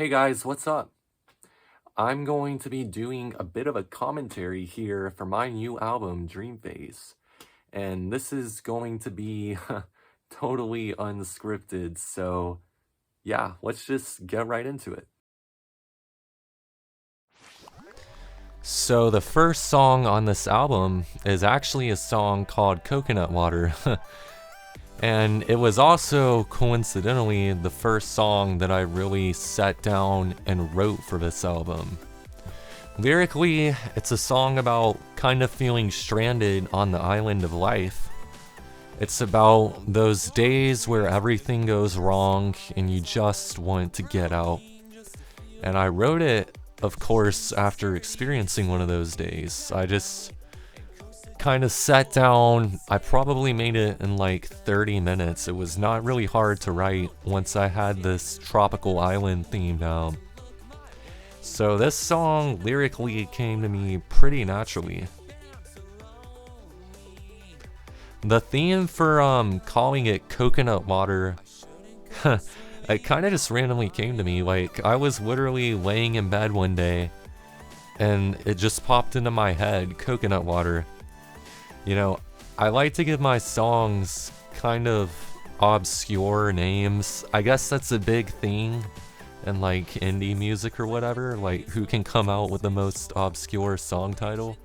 Hey guys, what's up? I'm going to be doing a bit of a commentary here for my new album, Dream Phase. And this is going to be totally unscripted, so yeah, let's just get right into it. So the first song on this album is actually a song called Coconut Water. And it was also, coincidentally, the first song that I really sat down and wrote for this album. Lyrically, it's a song about kind of feeling stranded on the island of life. It's about those days where everything goes wrong and you just want to get out. And I wrote it, of course, after experiencing one of those days. I just kind of sat down. I probably made it in like 30 minutes. It was not really hard to write once I had this tropical island theme down. So this song lyrically came to me pretty naturally. The theme for calling it Coconut Water, it kind of just randomly came to me. Like, I was literally laying in bed one day and it just popped into my head, Coconut Water. You know, I like to give my songs kind of obscure names. I guess that's a big thing in like indie music or whatever, like who can come out with the most obscure song title.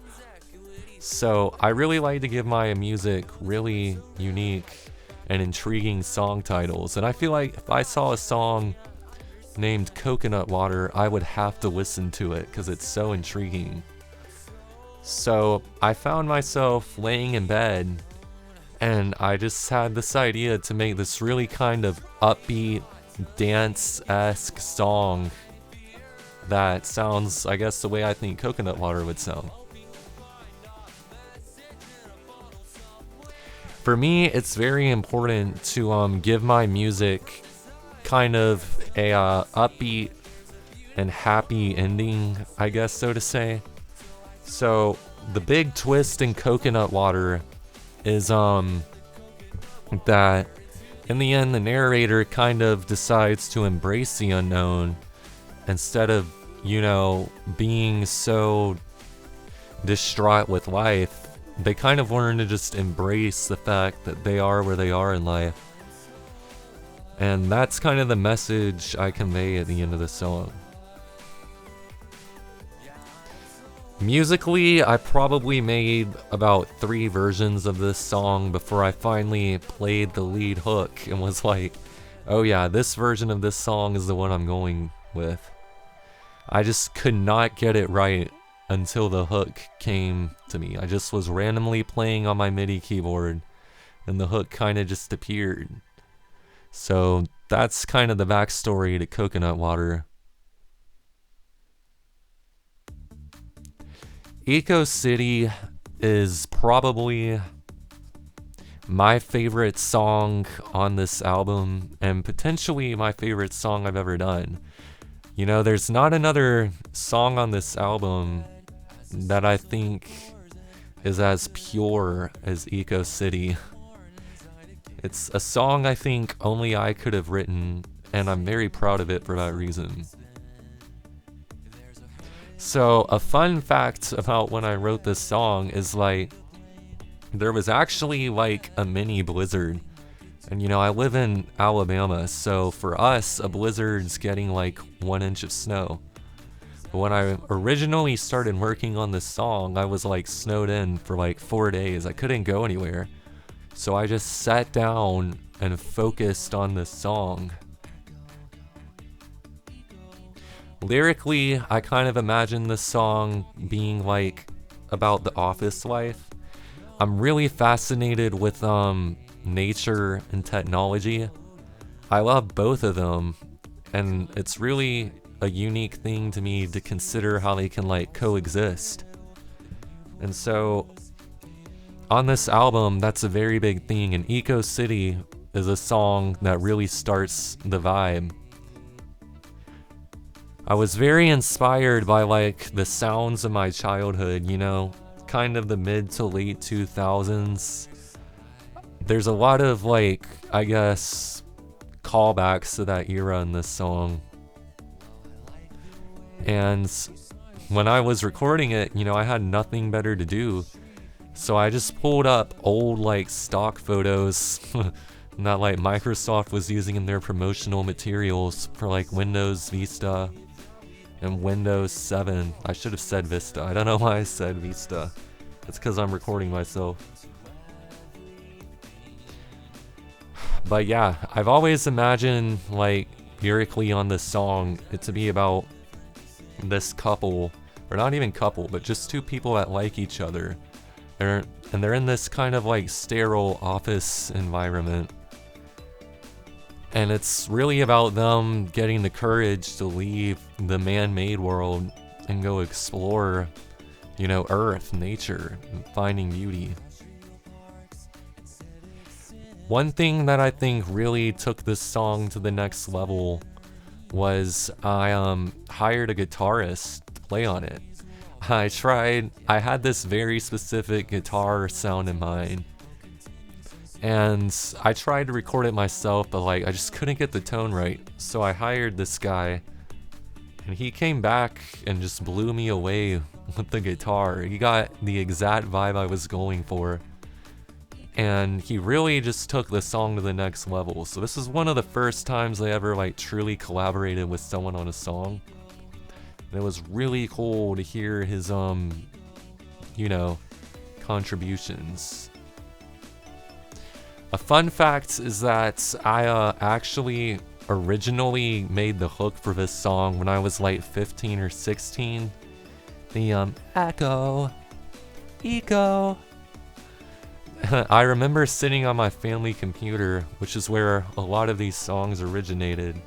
So I really like to give my music really unique and intriguing song titles, and I feel like if I saw a song named Coconut Water, I would have to listen to it because it's so intriguing. So I found myself laying in bed and I just had this idea to make this really kind of upbeat, dance-esque song that sounds, I guess, the way I think Coconut Water would sound. For me, it's very important to give my music kind of a upbeat and happy ending, I guess, so to say. So the big twist in Coconut Water is that in the end the narrator kind of decides to embrace the unknown instead of, being so distraught with life. They kind of learn to just embrace the fact that they are where they are in life. And that's kind of the message I convey at the end of the song. Musically, I probably made about 3 versions of this song before I finally played the lead hook and was like, oh yeah, this version of this song is the one I'm going with. I just could not get it right until the hook came to me. I just was randomly playing on my MIDI keyboard and the hook kind of just appeared. So that's kind of the backstory to Coconut Water. Eco City is probably my favorite song on this album and potentially my favorite song I've ever done. There's not another song on this album that I think is as pure as Eco City. It's a song I think only I could have written, and I'm very proud of it for that reason. So a fun fact about when I wrote this song is like, there was actually like a mini blizzard. And I live in Alabama, so for us, a blizzard's getting like 1 inch of snow. But when I originally started working on this song, I was like snowed in for like 4 days. I couldn't go anywhere. So I just sat down and focused on this song. Lyrically, I kind of imagine this song being like about the office life. I'm really fascinated with nature and technology. I love both of them, and it's really a unique thing to me to consider how they can like coexist. And so on this album, that's a very big thing, and Eco City is a song that really starts the vibe. I was very inspired by like the sounds of my childhood, kind of the mid to late 2000s. There's a lot of like, I guess, callbacks to that era in this song. And when I was recording it, I had nothing better to do. So I just pulled up old like stock photos that like Microsoft was using in their promotional materials for like Windows Vista and Windows 7. I should have said Vista. I don't know why I said Vista. It's because I'm recording myself. But yeah, I've always imagined like lyrically on this song it to be about this couple, or not even couple, but just two people that like each other. And they're in this kind of like sterile office environment. And it's really about them getting the courage to leave the man-made world and go explore, Earth, nature, and finding beauty. One thing that I think really took this song to the next level was I hired a guitarist to play on it. I had this very specific guitar sound in mind, and I tried to record it myself, but like I just couldn't get the tone right. So I hired this guy, and he came back and just blew me away with the guitar. He got the exact vibe I was going for, and he really just took the song to the next level. So this is one of the first times I ever like truly collaborated with someone on a song. And it was really cool to hear his contributions. A fun fact is that I actually originally made the hook for this song when I was like 15 or 16. The echo. I remember sitting on my family computer, which is where a lot of these songs originated,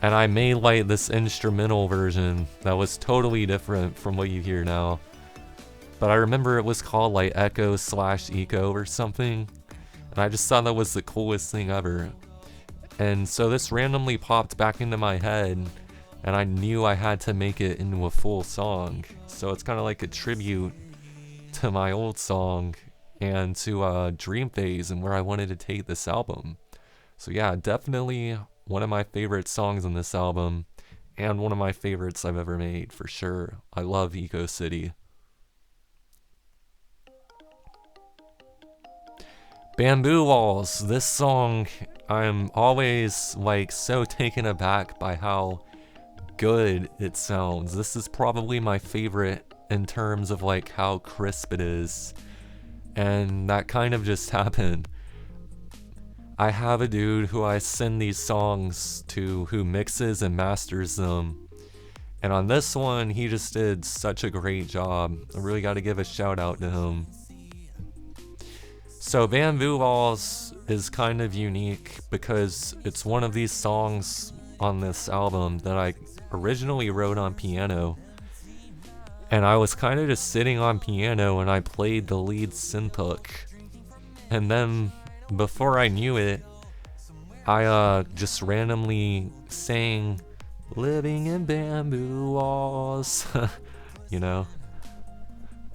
and I made like this instrumental version that was totally different from what you hear now. But I remember it was called like Echo/Eco or something, and I just thought that was the coolest thing ever. And so this randomly popped back into my head, and I knew I had to make it into a full song. So it's kind of like a tribute to my old song and to Dream Phase and where I wanted to take this album. So yeah, definitely one of my favorite songs on this album, and one of my favorites I've ever made for sure. I love Eco City. Bamboo Walls. This song, I'm always like so taken aback by how good it sounds. This is probably my favorite in terms of like how crisp it is. And that kind of just happened. I have a dude who I send these songs to who mixes and masters them. And on this one, he just did such a great job. I really got to give a shout out to him. So Bamboo Walls is kind of unique because it's one of these songs on this album that I originally wrote on piano. And I was kind of just sitting on piano and I played the lead synth hook. And then before I knew it, I just randomly sang "Living in Bamboo Walls,"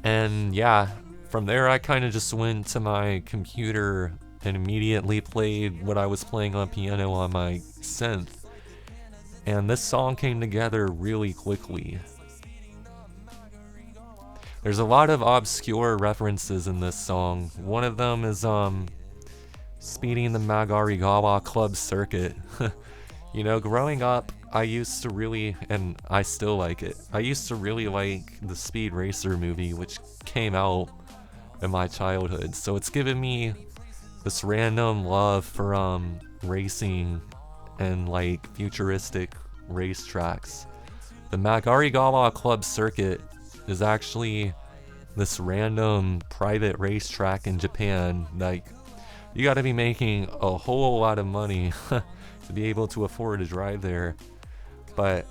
And yeah, from there I kind of just went to my computer and immediately played what I was playing on piano on my synth. And this song came together really quickly. There's a lot of obscure references in this song. One of them is speeding the Magarigawa club circuit. Growing up, I used to really, and I still like it, I used to really like the Speed Racer movie, which came out in my childhood. So it's given me this random love for racing and like futuristic racetracks. The Magarigawa club circuit is actually this random private racetrack in Japan. Like, you gotta be making a whole lot of money to be able to afford to drive there. But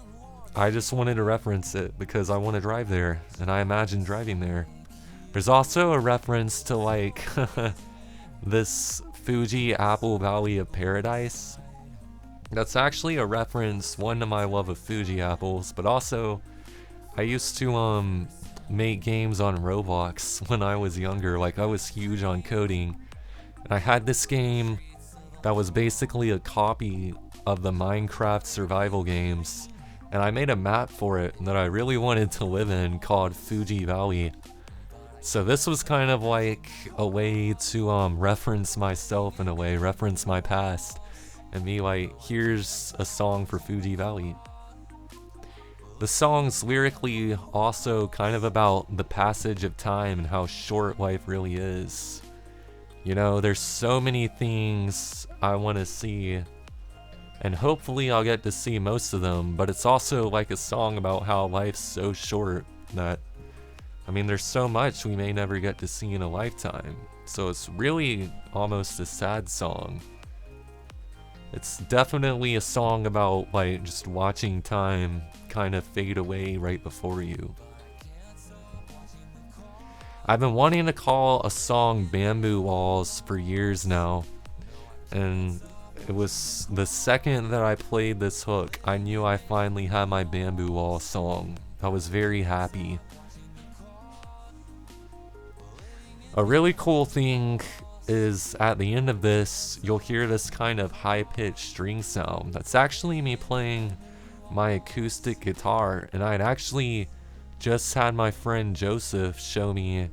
I just wanted to reference it because I want to drive there, and I imagine driving there. There's also a reference to like this Fuji Apple Valley of Paradise. That's actually a reference, one, to my love of Fuji apples, but also I used to make games on Roblox when I was younger. Like, I was huge on coding, and I had this game that was basically a copy of the Minecraft survival games, and I made a map for it that I really wanted to live in called Fuji Valley. So this was kind of like a way to reference myself in a way, reference my past, and be like, here's a song for Fuji Valley. The song's lyrically also kind of about the passage of time and how short life really is. You know, there's so many things I want to see, and hopefully I'll get to see most of them, but it's also like a song about how life's so short that, I mean, there's so much we may never get to see in a lifetime. So it's really almost a sad song. It's definitely a song about like just watching time kind of fade away right before you. I've been wanting to call a song Bamboo Walls for years now, and it was the second that I played this hook, I knew I finally had my Bamboo Wall song. I was very happy. A really cool thing is at the end of this, you'll hear this kind of high-pitched string sound. That's actually me playing my acoustic guitar, and I'd actually just had my friend Joseph show me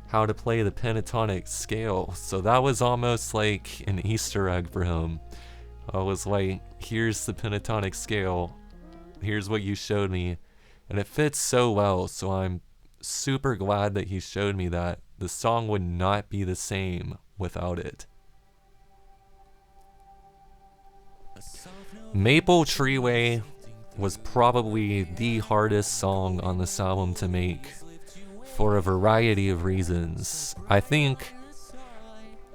how to play the pentatonic scale, so that was almost like an Easter egg for him. I was like, here's the pentatonic scale, here's what you showed me, and it fits so well, so I'm super glad that he showed me that. The song would not be the same without it. Maple Treeway was probably the hardest song on this album to make for a variety of reasons. I think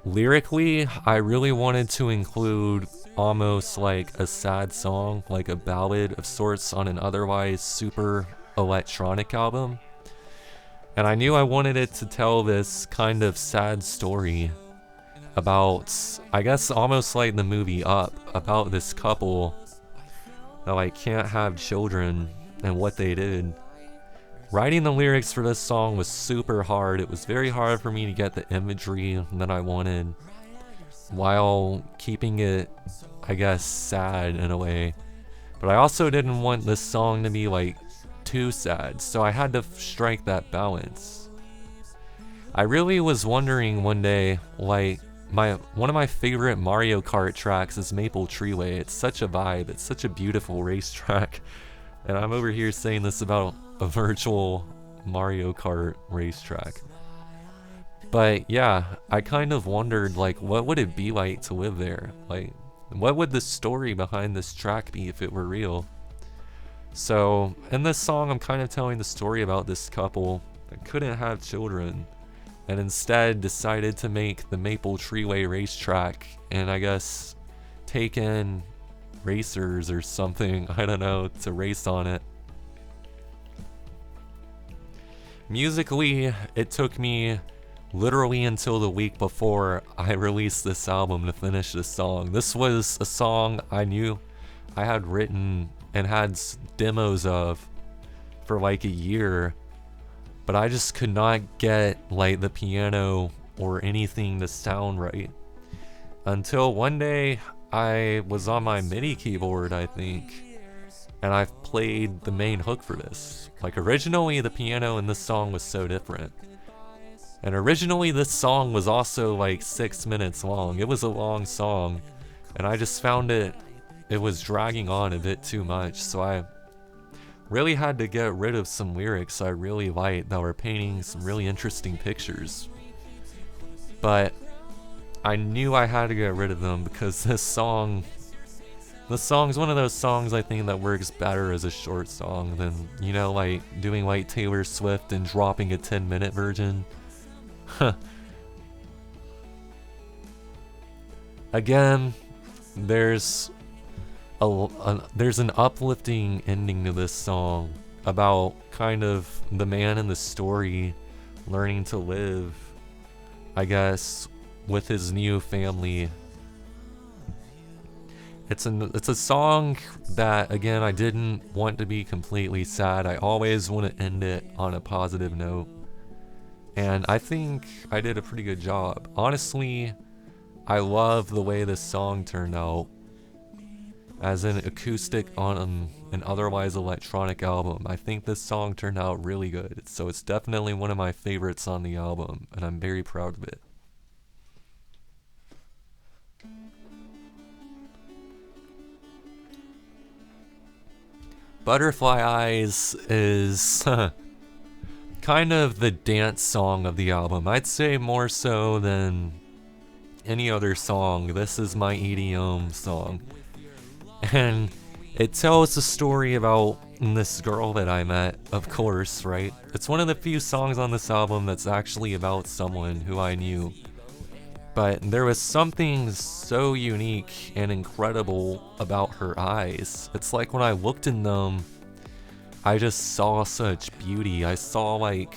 lyrically, I really wanted to include almost like a sad song, like a ballad of sorts on an otherwise super electronic album. And I knew I wanted it to tell this kind of sad story about, I guess almost like the movie Up, about this couple that like can't have children and what they did. Writing the lyrics for this song was super hard. It was very hard for me to get the imagery that I wanted while keeping it, I guess, sad in a way. But I also didn't want this song to be like too sad, so I had to strike that balance. I really was wondering one day, like, one of my favorite Mario Kart tracks is Maple Treeway. It's such a vibe, it's such a beautiful racetrack, and I'm over here saying this about a virtual Mario Kart racetrack. But yeah, I kind of wondered, like, what would it be like to live there? Like, what would the story behind this track be if it were real? So, in this song, I'm kind of telling the story about this couple that couldn't have children and instead decided to make the Maple Treeway racetrack and I guess take in racers or something, I don't know, to race on it. Musically, it took me literally until the week before I released this album to finish this song. This was a song I knew I had written and had demos of for like a year, but I just could not get like the piano or anything to sound right until one day I was on my MIDI keyboard, I think, and I played the main hook for this. Like, originally the piano in this song was so different, and originally this song was also like 6 minutes long. It was a long song, and I just found it was dragging on a bit too much, so I really had to get rid of some lyrics I really liked that were painting some really interesting pictures. But I knew I had to get rid of them because this song's one of those songs I think that works better as a short song than, you know, like doing like Taylor Swift and dropping a 10-minute version. Again, there's an uplifting ending to this song about kind of the man in the story learning to live, I guess, with his new family. It's a song that, again, I didn't want to be completely sad. I always want to end it on a positive note, and I think I did a pretty good job. Honestly, I love the way this song turned out as an acoustic on an an otherwise electronic album. I think this song turned out really good, so it's definitely one of my favorites on the album, and I'm very proud of it. Butterfly Eyes is kind of the dance song of the album. I'd say more so than any other song. This is my EDM song. And it tells a story about this girl that I met, of course, right? It's one of the few songs on this album that's actually about someone who I knew. But there was something so unique and incredible about her eyes. It's like when I looked in them, I just saw such beauty. I saw like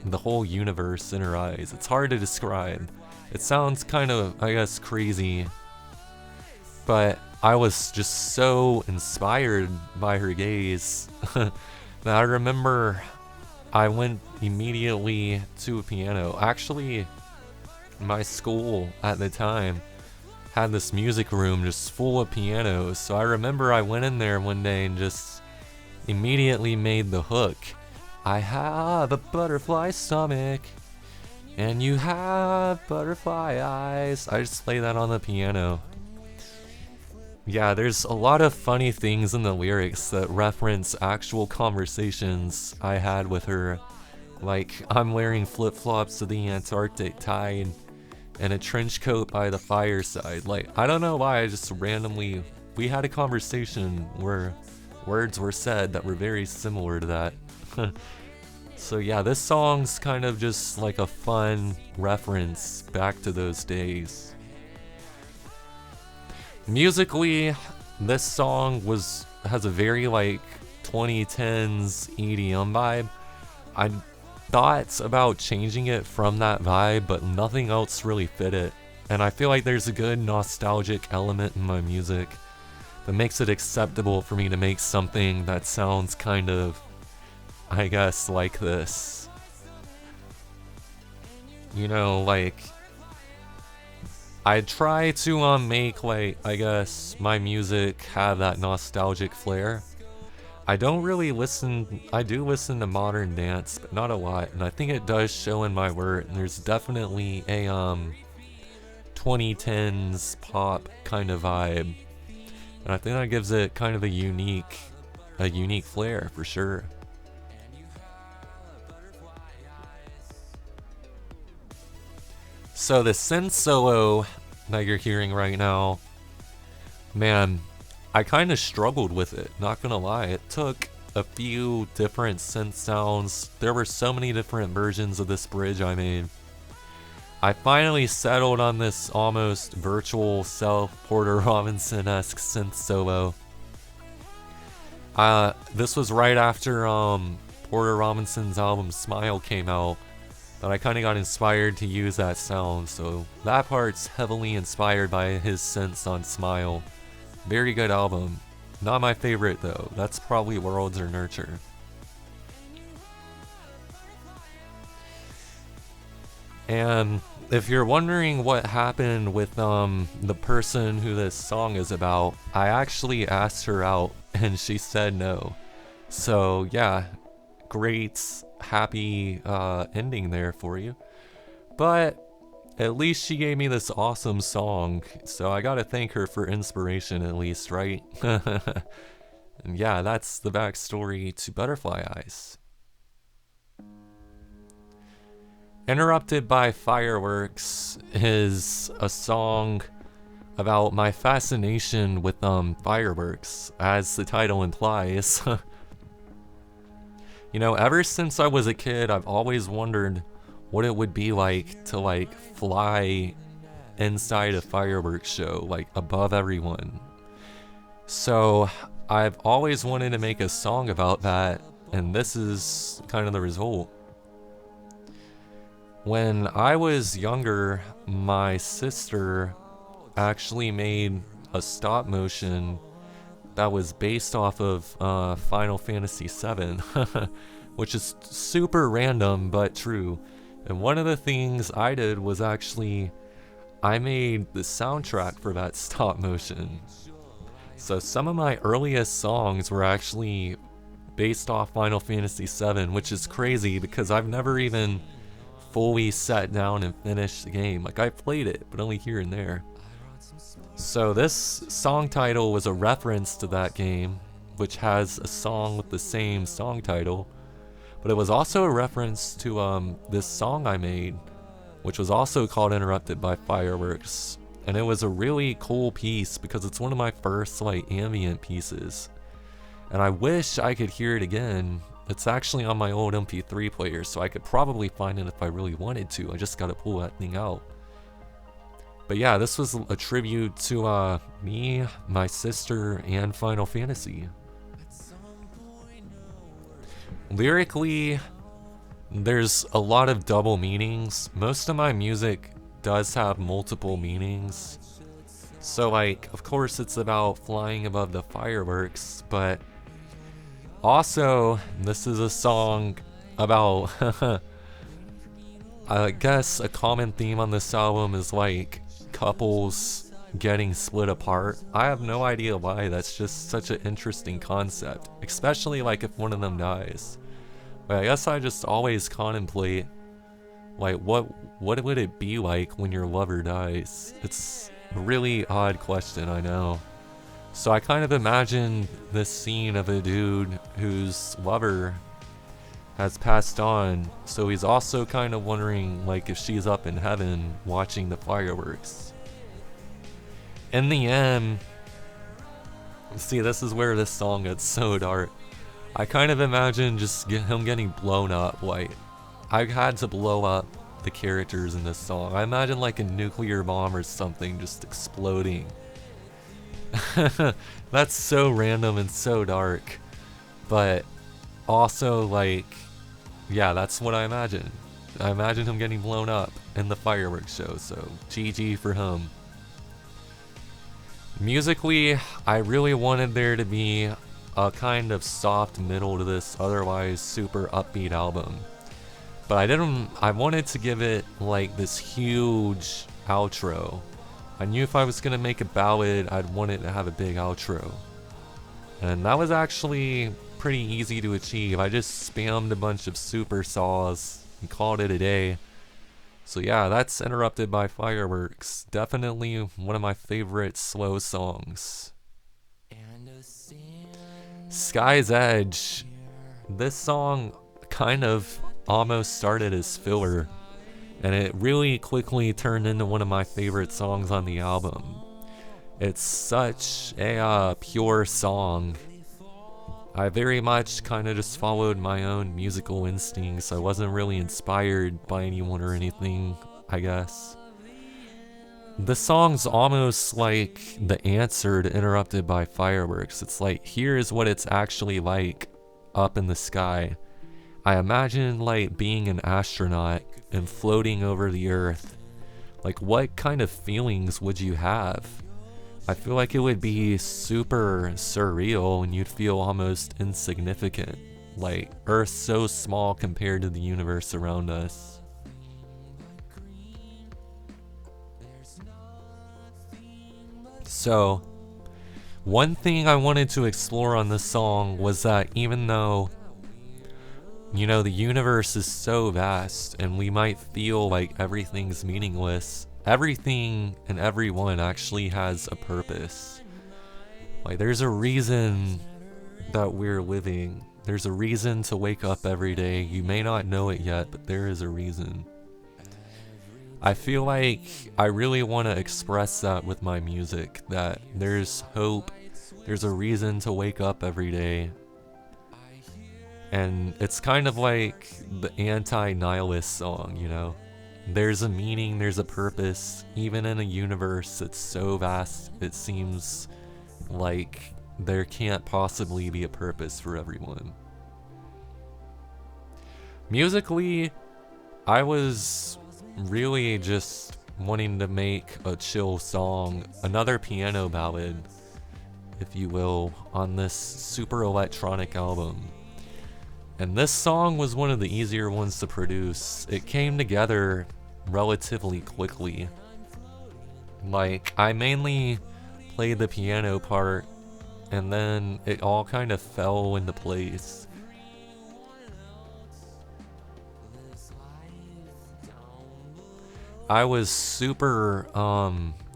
the whole universe in her eyes. It's hard to describe. It sounds kind of, I guess, crazy. But I was just so inspired by her gaze that I remember I went immediately to a piano. Actually, my school at the time had this music room just full of pianos, so I remember I went in there one day and just immediately made the hook. I have a butterfly stomach and you have butterfly eyes. I just play that on the piano. Yeah, there's a lot of funny things in the lyrics that reference actual conversations I had with her, like I'm wearing flip-flops to the Antarctic tide and a trench coat by the fireside. Like, I don't know why, I just randomly, we had a conversation where words were said that were very similar to that. So yeah, this song's kind of just like a fun reference back to those days. Musically, this song has a very like 2010s EDM vibe. I thoughts about changing it from that vibe, but nothing else really fit it. And I feel like there's a good nostalgic element in my music that makes it acceptable for me to make something that sounds kind of, I guess, like this. You know, like, I try to make, like, I guess, my music have that nostalgic flair. I don't really listen, I do listen to modern dance, but not a lot, and I think it does show in my work, and there's definitely a 2010s pop kind of vibe, and I think that gives it kind of a unique flair, for sure. So the synth solo that you're hearing right now, man, I kind of struggled with it, not gonna lie. It took a few different synth sounds. There were so many different versions of this bridge I made. I finally settled on this almost virtual self Porter Robinson-esque synth solo. This was right after Porter Robinson's album Smile came out, that I kind of got inspired to use that sound, so that part's heavily inspired by his synths on Smile. Very good album. Not my favorite though. That's probably Worlds or Nurture. And if you're wondering what happened with the person who this song is about, I actually asked her out and she said no. So yeah, great, happy ending there for you. But at least she gave me this awesome song, so I gotta thank her for inspiration at least, right? And yeah, that's the backstory to Butterfly Eyes. Interrupted by Fireworks is a song about my fascination with fireworks, as the title implies. You know, ever since I was a kid, I've always wondered what it would be like to like fly inside a fireworks show, like above everyone. So I've always wanted to make a song about that, and this is kind of the result. When I was younger, my sister actually made a stop motion that was based off of Final Fantasy VII, which is super random but true. And one of the things I did was actually, I made the soundtrack for that stop motion. So some of my earliest songs were actually based off Final Fantasy VII, which is crazy because I've never even fully sat down and finished the game. Like, I played it, but only here and there. So this song title was a reference to that game, which has a song with the same song title, but it was also a reference to this song I made, which was also called Interrupted by Fireworks. And it was a really cool piece because it's one of my first like ambient pieces. And I wish I could hear it again. It's actually on my old MP3 player, so I could probably find it if I really wanted to. I just gotta pull that thing out. But yeah, this was a tribute to me, my sister, and Final Fantasy. Lyrically, there's a lot of double meanings. Most of my music does have multiple meanings. So like, of course it's about flying above the fireworks, but also this is a song about I guess a common theme on this album is like couples getting split apart. I have no idea why. That's just such an interesting concept, especially like if one of them dies. But I guess I just always contemplate like what would it be like when your lover dies? It's a really odd question, I know. So I kind of imagine this scene of a dude whose lover has passed on, so he's also kind of wondering like if she's up in heaven watching the fireworks. In the end, see, this is where this song gets so dark. I kind of imagine just him getting blown up. Like, I had to blow up the characters in this song. I imagine like a nuclear bomb or something just exploding. That's so random and so dark, but also like, yeah, that's what I imagine. I imagine him getting blown up in the fireworks show, so GG for him. Musically, I really wanted there to be a kind of soft middle to this otherwise super upbeat album. But I wanted to give it like this huge outro. I knew if I was gonna make a ballad, I'd want it to have a big outro. And that was actually pretty easy to achieve. I just spammed a bunch of super saws and called it a day. So yeah, that's Interrupted by Fireworks. Definitely one of my favorite slow songs. Sky's Edge. This song kind of almost started as filler, and it really quickly turned into one of my favorite songs on the album. It's such a pure song. I very much kind of just followed my own musical instincts. I wasn't really inspired by anyone or anything, I guess. The song's almost like the answer to Interrupted by Fireworks. It's like, here's what it's actually like up in the sky. I imagine like being an astronaut and floating over the earth. Like, what kind of feelings would you have? I feel like it would be super surreal and you'd feel almost insignificant. Like, Earth's so small compared to the universe around us. So, one thing I wanted to explore on this song was that even though, you know, the universe is so vast and we might feel like everything's meaningless, everything and everyone actually has a purpose. Like, there's a reason that we're living. There's a reason to wake up every day. You may not know it yet, but there is a reason. I feel like I really want to express that with my music, that there's hope, there's a reason to wake up every day. And it's kind of like the anti-nihilist song, you know? There's a meaning, there's a purpose, even in a universe that's so vast, it seems like there can't possibly be a purpose for everyone. Musically, I was really just wanting to make a chill song, another piano ballad, if you will, on this super electronic album. And this song was one of the easier ones to produce. It came together relatively quickly. Like, I mainly played the piano part and then it all kind of fell into place. I was super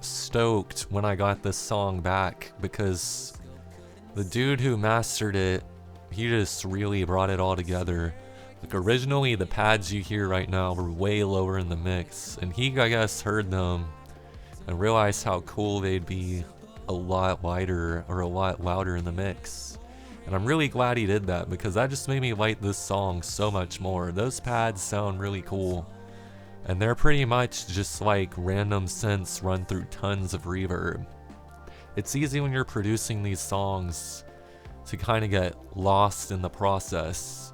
stoked when I got this song back because the dude who mastered it, he just really brought it all together. Like originally the pads you hear right now were way lower in the mix, and he, I guess, heard them and realized how cool they'd be a lot wider or a lot louder in the mix. And I'm really glad he did that because that just made me like this song so much more. Those pads sound really cool. And they're pretty much just like random synths run through tons of reverb. It's easy when you're producing these songs to kind of get lost in the process.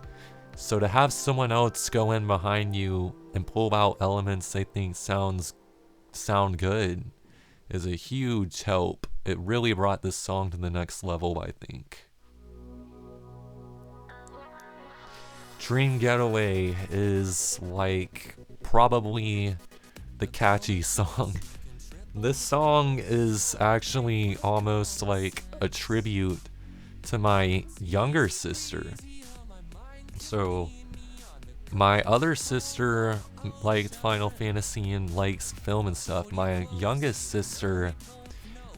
So to have someone else go in behind you and pull out elements they think sound good is a huge help. It really brought this song to the next level, I think. Getaway is like probably the catchy song. This song is actually almost like a tribute to my younger sister. So my other sister liked Final Fantasy and likes film and stuff. My youngest sister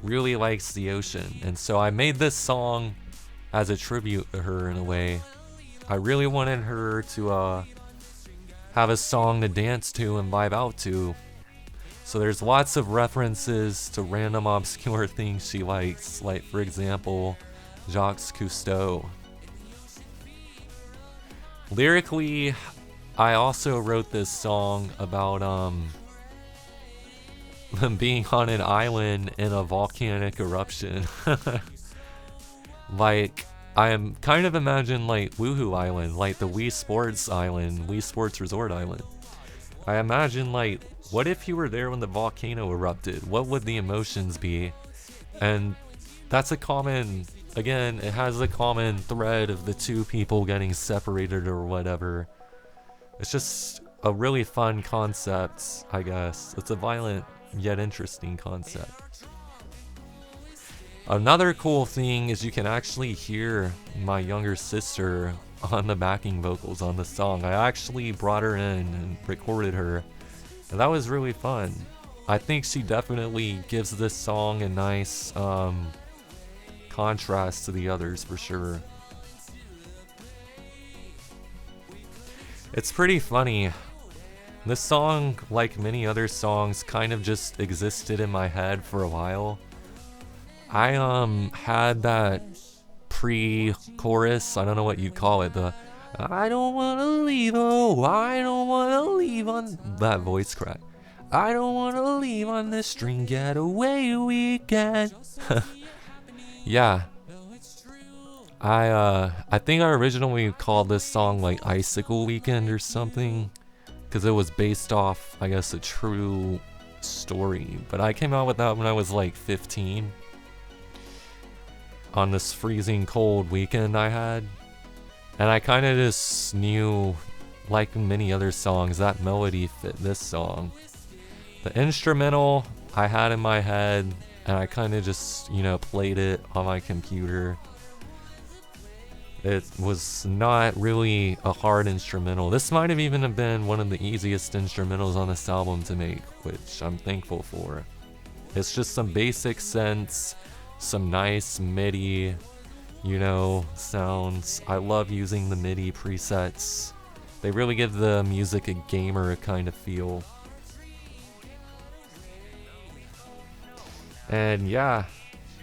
really likes the ocean, and so I made this song as a tribute to her in a way. I really wanted her to have a song to dance to and vibe out to. So there's lots of references to random obscure things she likes, like for example, Jacques Cousteau. Lyrically, I also wrote this song about being on an island in a volcanic eruption. Like, I am kind of imagine like Woohoo Island, like the Wii Sports Island, Wii Sports Resort Island. I imagine like, what if you were there when the volcano erupted? What would the emotions be? And that's a common, again, it has a common thread of the two people getting separated or whatever. It's just a really fun concept, I guess. It's a violent yet interesting concept. Another cool thing is you can actually hear my younger sister on the backing vocals on the song. I actually brought her in and recorded her, and that was really fun. I think she definitely gives this song a nice contrast to the others for sure. It's pretty funny. This song, like many other songs, kind of just existed in my head for a while. I had that pre-chorus, I don't know what you'd call it, the I don't wanna leave, oh, I don't wanna leave on that voice crack. I don't wanna leave on this string getaway weekend. Yeah. I think I originally called this song like Icicle Weekend or something, because it was based off, I guess, a true story. But I came out with that when I was like 15. On this freezing cold weekend I had. And I kind of just knew, like many other songs, that melody fit this song. The instrumental I had in my head, and I kind of just, played it on my computer. It was not really a hard instrumental. This might have even been one of the easiest instrumentals on this album to make, which I'm thankful for. It's just some basic synths, some nice MIDI, sounds. I love using the MIDI presets. They really give the music a gamer kind of feel. And yeah,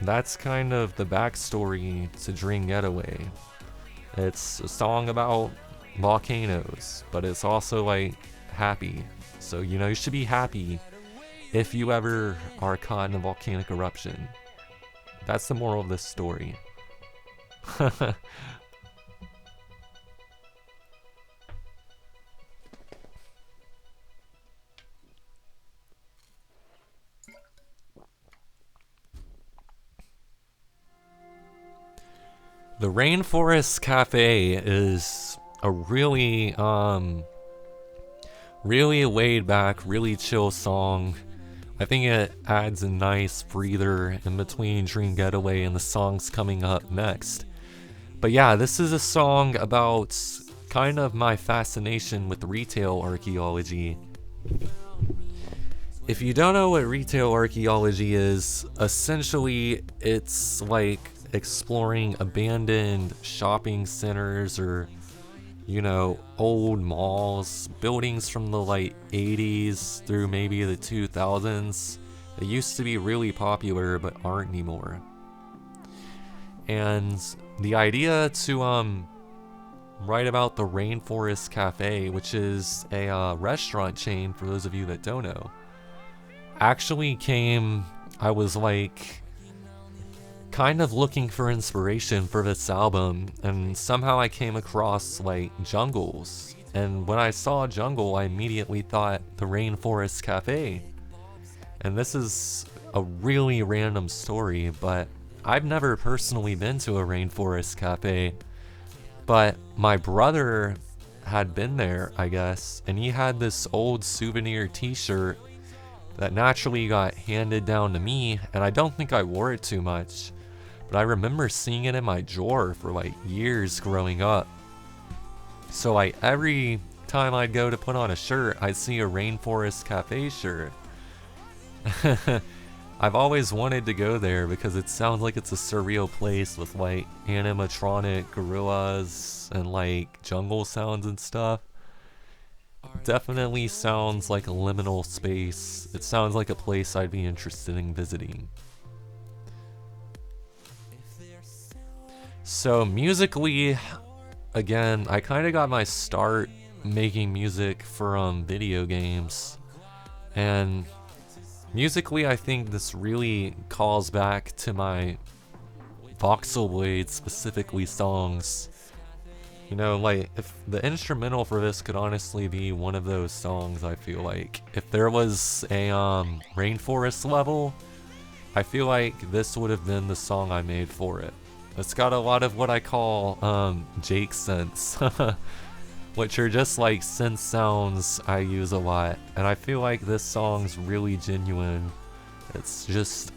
that's kind of the backstory to Dream Getaway. It's a song about volcanoes, but it's also like happy. So, you should be happy if you ever are caught in a volcanic eruption. That's the moral of this story. The Rainforest Cafe is a really laid back, really chill song I think it adds a nice breather in between Dream Getaway and the songs coming up next. But yeah, this is a song about kind of my fascination with retail archaeology. If you don't know what retail archaeology is, essentially it's like exploring abandoned shopping centers or, you know, old malls, buildings from the like 80s through maybe the 2000s. They used to be really popular but aren't anymore. And the idea to write about the Rainforest Cafe, which is a restaurant chain for those of you that don't know, actually came, I was like kind of looking for inspiration for this album, and somehow I came across like jungles, and when I saw jungle I immediately thought the Rainforest Cafe. And this is a really random story, but I've never personally been to a Rainforest Cafe, but my brother had been there, I guess, and he had this old souvenir t-shirt that naturally got handed down to me, and I don't think I wore it too much, but I remember seeing it in my drawer for like years growing up. So like every time I'd go to put on a shirt, I'd see a Rainforest Cafe shirt. I've always wanted to go there because it sounds like it's a surreal place with like animatronic gorillas and like jungle sounds and stuff. Definitely sounds like a liminal space. It sounds like a place I'd be interested in visiting. So musically, again, I kind of got my start making music for video games, and musically I think this really calls back to my Voxel Blade, specifically songs. You know, like, if the instrumental for this could honestly be one of those songs, I feel like. If there was a Rainforest level, I feel like this would have been the song I made for it. It's got a lot of what I call Jake synths, which are just like synth sounds I use a lot. And I feel like this song's really genuine. It's just,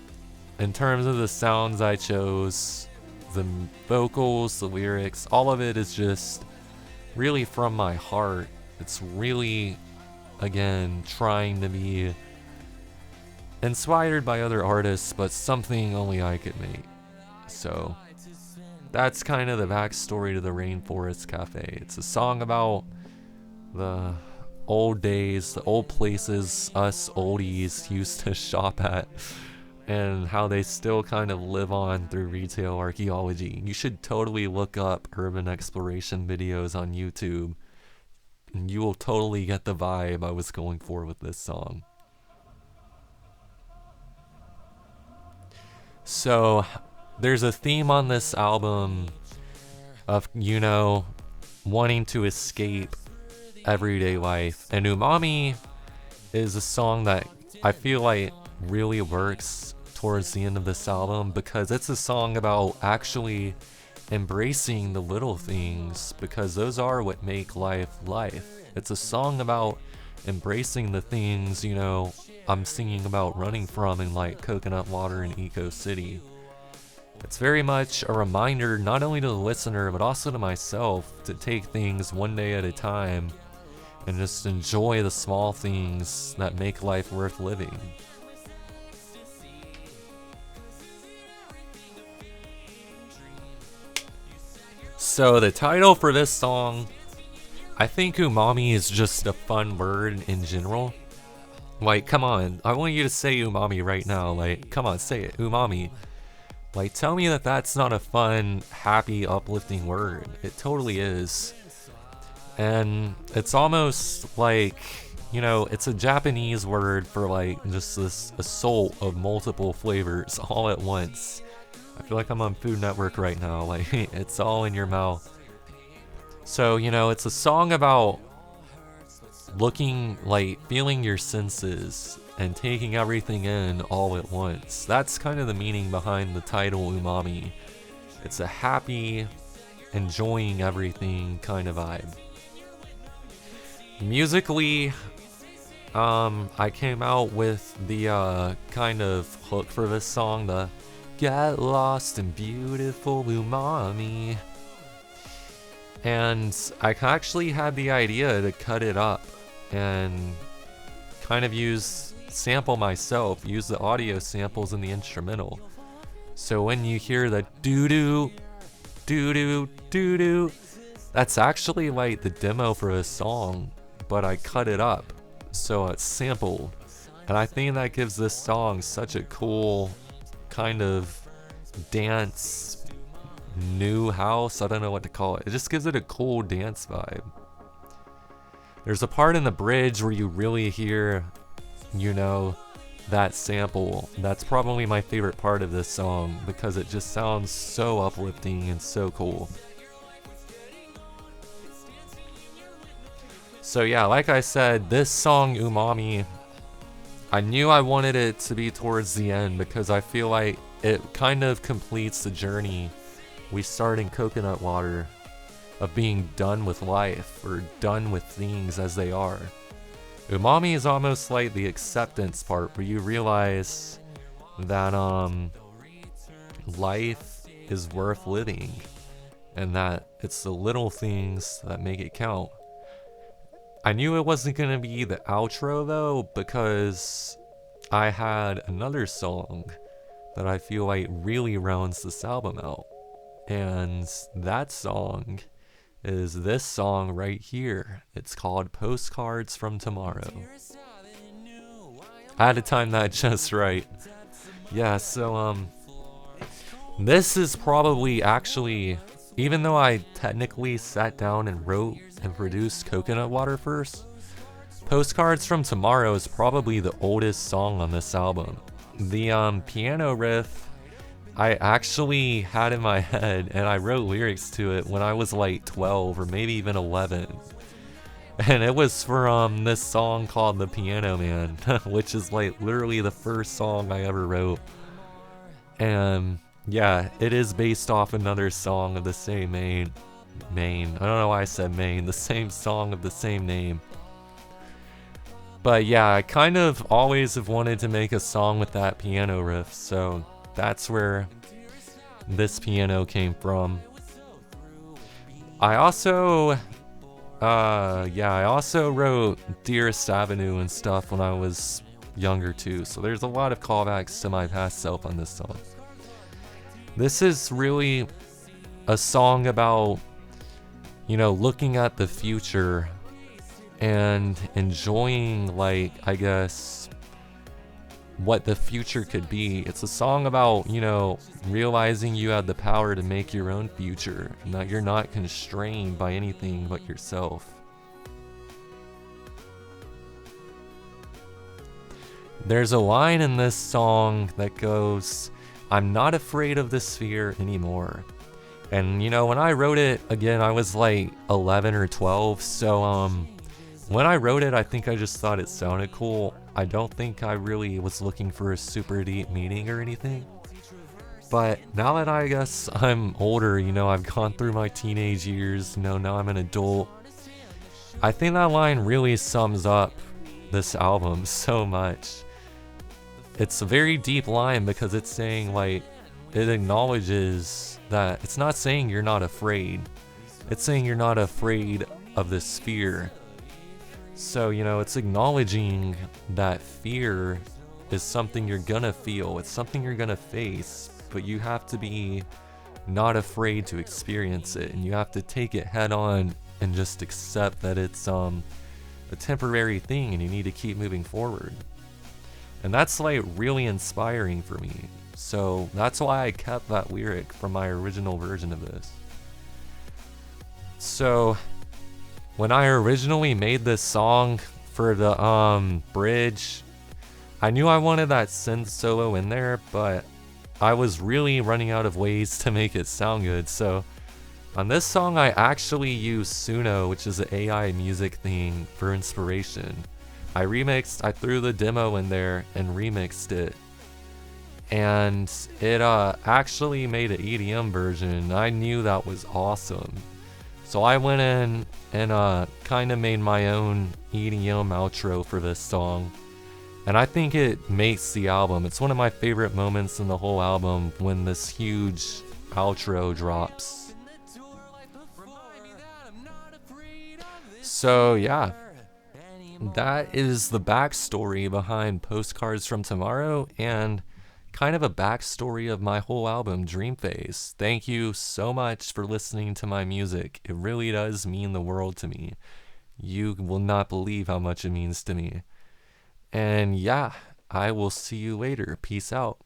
in terms of the sounds I chose, the vocals, the lyrics, all of it is just really from my heart. It's really, again, trying to be inspired by other artists, but something only I could make. So that's kind of the backstory to the Rainforest Cafe. It's a song about the old days, the old places us oldies used to shop at, and how they still kind of live on through retail archaeology. You should totally look up urban exploration videos on YouTube, and you will totally get the vibe I was going for with this song. So there's a theme on this album of, you know, wanting to escape everyday life, and Umami is a song that I feel like really works towards the end of this album, because it's a song about actually embracing the little things, because those are what make life life. It's a song about embracing the things, you know, I'm singing about running from in like Coconut Water and Eco City. It's very much a reminder, not only to the listener but also to myself, to take things one day at a time and just enjoy the small things that make life worth living. So the title for this song, I think umami is just a fun word in general. Like, come on, I want you to say umami right now. Like, come on, say it, umami. Like, tell me that that's not a fun, happy, uplifting word. It totally is. And it's almost like, you know, it's a Japanese word for like just this assault of multiple flavors all at once. I feel like I'm on Food Network right now, like it's all in your mouth. So, you know, it's a song about looking, like feeling your senses and taking everything in all at once. That's kind of the meaning behind the title Umami. It's a happy, enjoying everything kind of vibe. Musically, I came out with the kind of hook for this song, the "Get Lost in Beautiful Umami." And I actually had the idea to cut it up and kind of sample myself, use the audio samples in the instrumental. So when you hear the doo-doo, doo-doo, doo-doo, that's actually like the demo for a song, but I cut it up so it's sampled. And I think that gives this song such a cool kind of dance, new house, I don't know what to call it. It just gives it a cool dance vibe. There's a part in the bridge where you really hear, you know, that sample. That's probably my favorite part of this song because it just sounds so uplifting and so cool. So yeah, like I said, this song Umami, I knew I wanted it to be towards the end because I feel like it kind of completes the journey we start in Coconut Water of being done with life or done with things as they are. Umami is almost like the acceptance part where you realize that life is worth living and that it's the little things that make it count. I knew it wasn't going to be the outro though because I had another song that I feel like really rounds this album out. And that song is this song right here. It's called Postcards from Tomorrow. I had to time that just right. Yeah, so this is probably actually, even though I technically sat down and wrote and produced Coconut Water first, Postcards from Tomorrow is probably the oldest song on this album. The piano riff I actually had in my head, and I wrote lyrics to it when I was like 12 or maybe even 11. And it was for this song called The Piano Man, which is like literally the first song I ever wrote. And yeah, it is based off another song of the same main. I don't know why I said main, the same song of the same name. But yeah, I kind of always have wanted to make a song with that piano riff, so that's where this piano came from. I also wrote Dearest Avenue and stuff when I was younger too, so there's a lot of callbacks to my past self on this song. This is really a song about, you know, looking at the future and enjoying, like, I guess, what the future could be. It's a song about, you know, realizing you have the power to make your own future and that you're not constrained by anything but yourself. There's a line in this song that goes, "I'm not afraid of this fear anymore." And, you know, when I wrote it, again, I was like 11 or 12, so when I wrote it, I think I just thought it sounded cool. I don't think I really was looking for a super deep meaning or anything. But now that I guess I'm older, you know, I've gone through my teenage years, you know, now I'm an adult, I think that line really sums up this album so much. It's a very deep line because it's saying, like, it acknowledges that it's not saying you're not afraid. It's saying you're not afraid of this fear. So, you know, it's acknowledging that fear is something you're gonna feel. It's something you're gonna face, but you have to be not afraid to experience it, and you have to take it head on and just accept that it's a temporary thing and you need to keep moving forward. And that's like really inspiring for me. So that's why I kept that lyric from my original version of this. So when I originally made this song for the bridge, I knew I wanted that synth solo in there, but I was really running out of ways to make it sound good. So on this song, I actually used Suno, which is an AI music thing, for inspiration. I threw the demo in there and remixed it. And it actually made an EDM version. I knew that was awesome. So I went in and kind of made my own EDM outro for this song. And I think it makes the album. It's one of my favorite moments in the whole album when this huge outro drops. So yeah, that is the backstory behind Postcards from Tomorrow and kind of a backstory of my whole album, Dream Phase. Thank you so much for listening to my music. It really does mean the world to me. You will not believe how much it means to me. And yeah, I will see you later. Peace out.